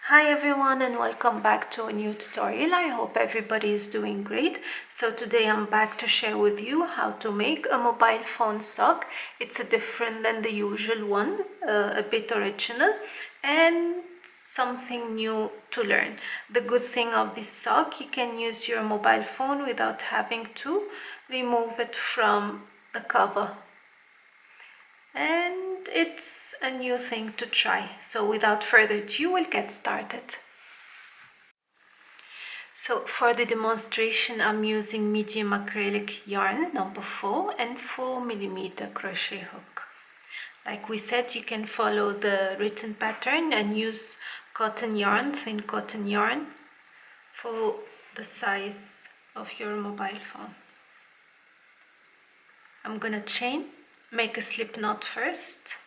Hi everyone and welcome back to a new tutorial. I hope everybody is doing great. So today I'm back to share with you how to make a mobile phone sock. It's a different than the usual one, a bit original and something new to learn. The good thing of this sock, you can use your mobile phone without having to remove it from the cover. And it's a new thing to try. So without further ado, we'll get started. So for the demonstration, I'm using medium acrylic yarn number 4 and 4mm crochet hook. Like we said, you can follow the written pattern and use cotton yarn, thin cotton yarn, for the size of your mobile phone. I'm gonna make a slip knot first,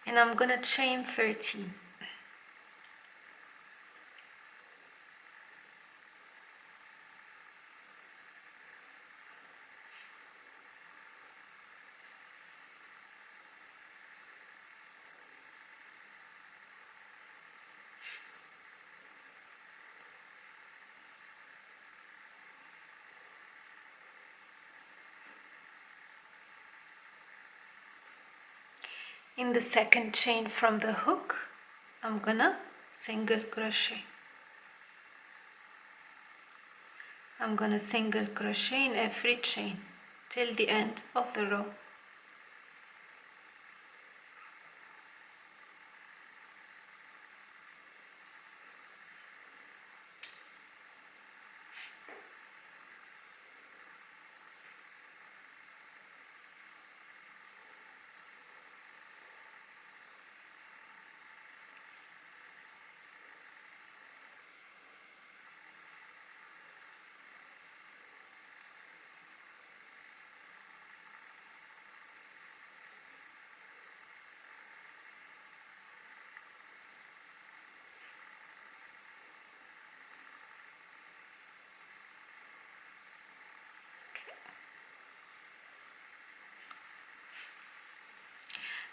and I'm gonna chain 13. In the second chain from the hook, I'm gonna single crochet. I'm gonna single crochet in every chain till the end of the row.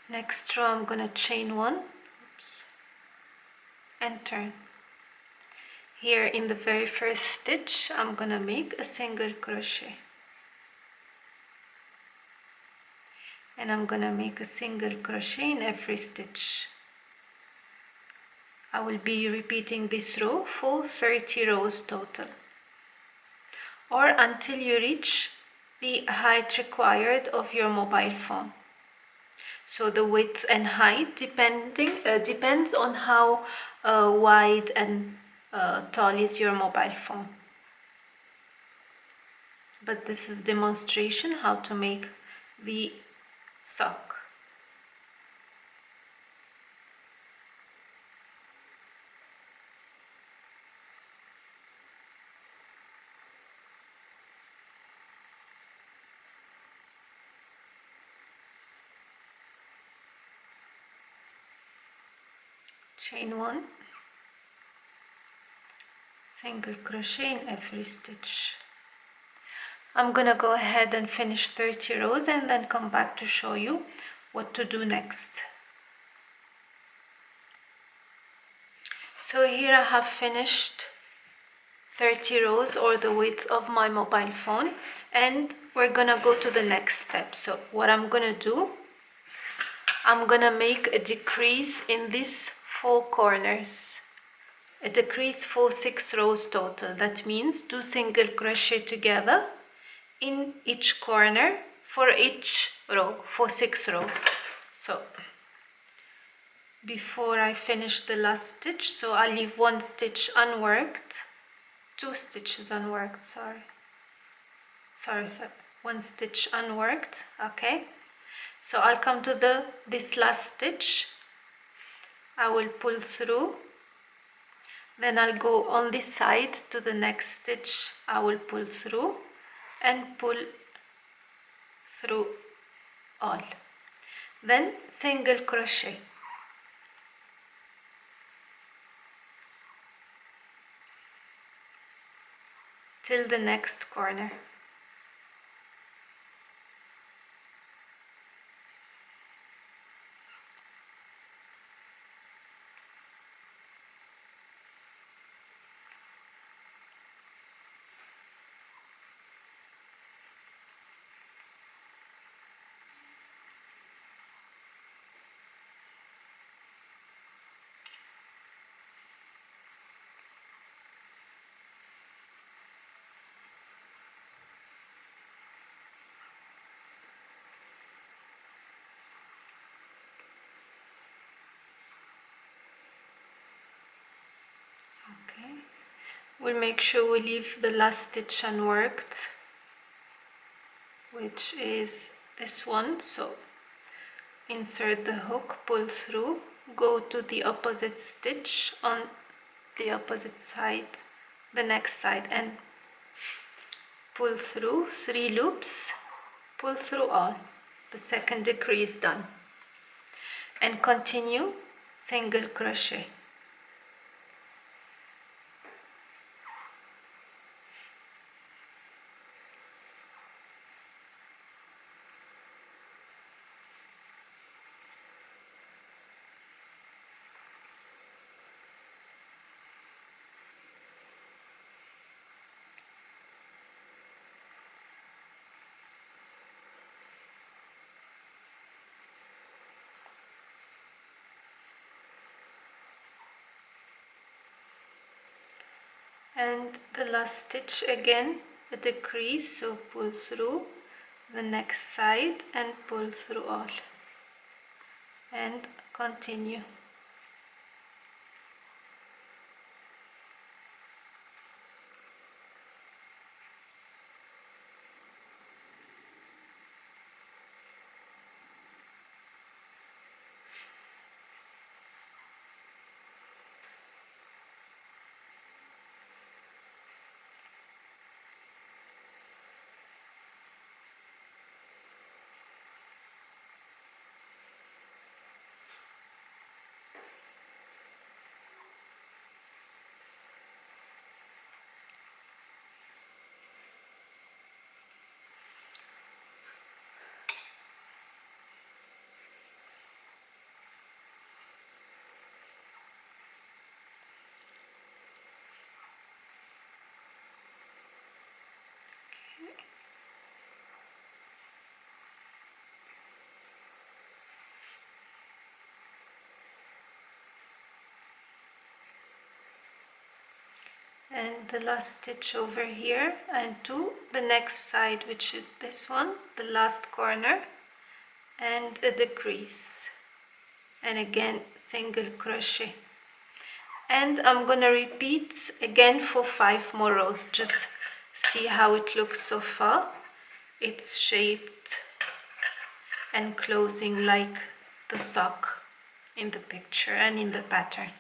Next row I'm gonna chain 1 and turn. Here in the very first stitch I'm gonna make a single crochet, and I'm gonna make a single crochet in every stitch. I will be repeating this row for 30 rows total, or until you reach the height required of your mobile phone. So the width and height depends on how wide and tall is your mobile phone. But this is demonstration how to make the sock. Chain 1, single crochet in every stitch. I'm gonna go ahead and finish 30 rows and then come back to show you what to do next. So here I have finished 30 rows, or the width of my mobile phone, and we're gonna go to the next step. So what I'm gonna do, I'm gonna make a decrease in these 4 corners, a decrease for 6 rows total. That means 2 single crochet together in each corner for each row for 6 rows. So before I finish the last stitch, so I'll leave 1 stitch unworked, 2 stitches unworked, sorry, 1 stitch unworked. Okay, so I'll come to this last stitch, I will pull through, then I'll go on this side to the next stitch, I will pull through and pull through all, then single crochet till the next corner. we'll make sure we leave the last stitch unworked, which is this one. So insert the hook, pull through, go to the opposite stitch on the opposite side, the next side, and pull through 3 loops, pull through all. The second decree is done, and continue single crochet. And the last stitch again, a decrease, so pull through the next side and pull through all, and continue. And the last stitch over here, and to the next side, which is this one, the last corner, and a decrease, and again single crochet. And I'm gonna repeat again for 5 more rows. Just see how it looks so far. It's shaped and closing like the sock in the picture and in the pattern.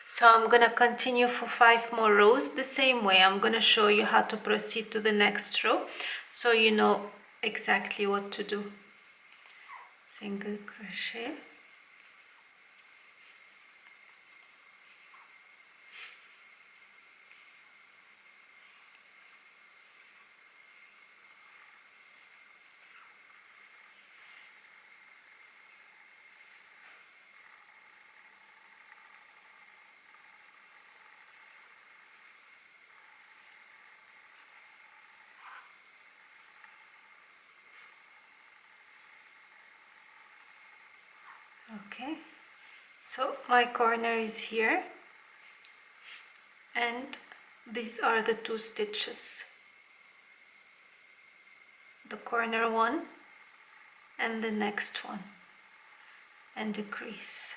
So I'm gonna continue for 5 more rows the same way. I'm gonna show you how to proceed to the next row, so you know exactly what to do. Single crochet, okay, so my corner is here, and these are the 2 stitches, the corner one and the next one, and decrease,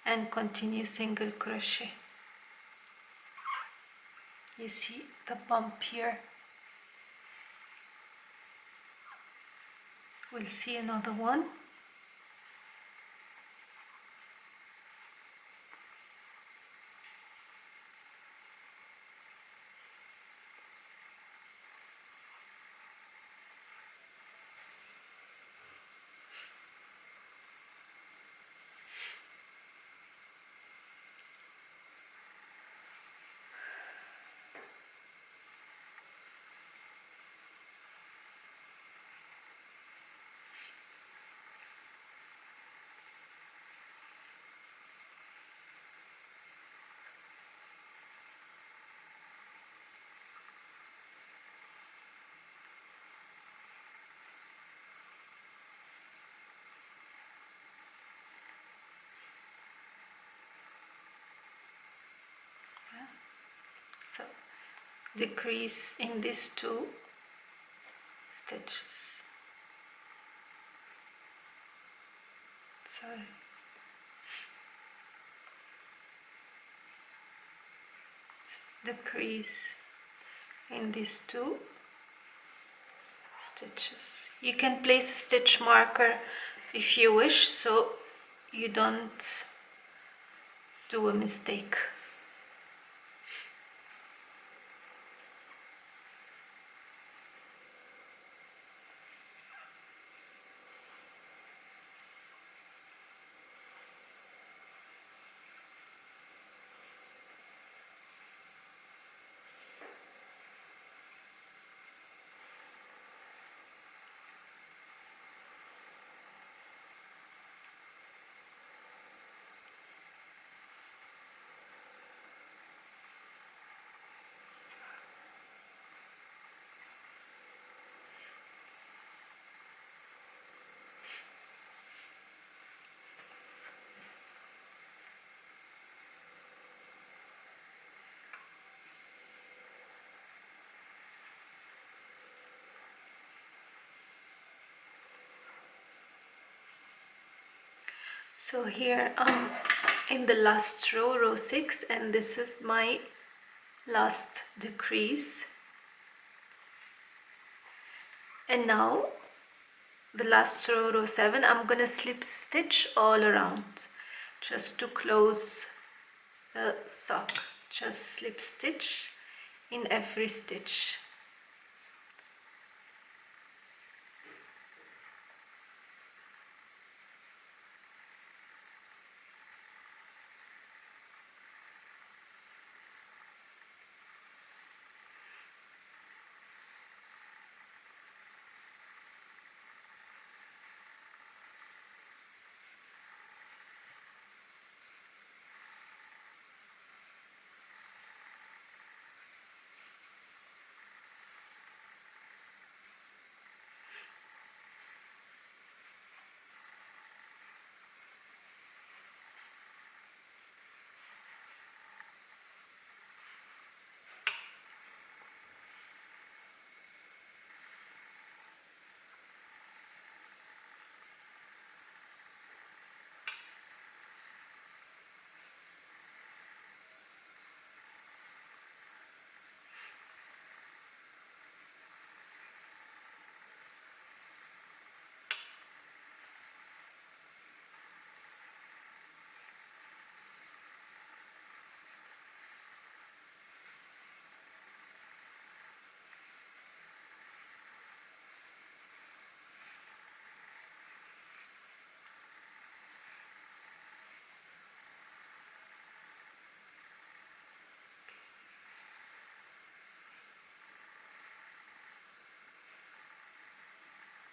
and continue single crochet. You see the bump here. We'll see another one. So decrease in these 2 stitches. So decrease in these 2 stitches. You can place a stitch marker if you wish, so you don't do a mistake. So here I'm in the last row, row 6, and this is my last decrease. And now the last row, row 7, I'm gonna slip stitch all around just to close the sock. Just slip stitch in every stitch.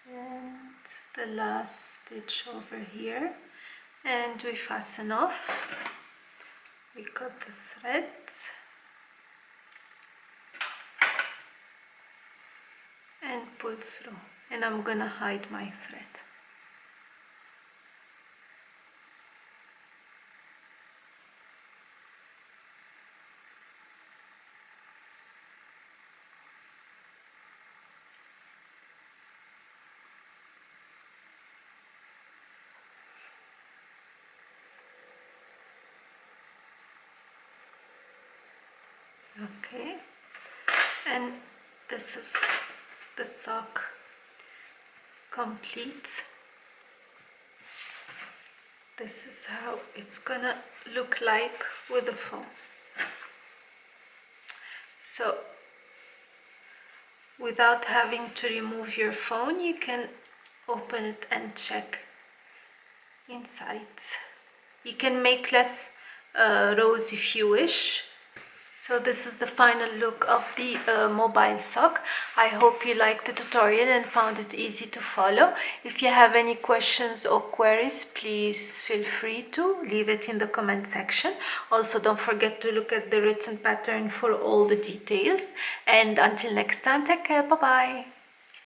And the last stitch over here, and we fasten off. We cut the threads and pull through, and I'm gonna hide my thread. Okay, and this is the sock complete. This is how it's gonna look like with the foam. So without having to remove your phone, you can open it and check inside. You can make less rows if you wish. So this is the final look of the mobile sock. I hope you liked the tutorial and found it easy to follow. If you have any questions or queries, please feel free to leave it in the comment section. Also, don't forget to look at the written pattern for all the details. And until next time, take care. Bye-bye.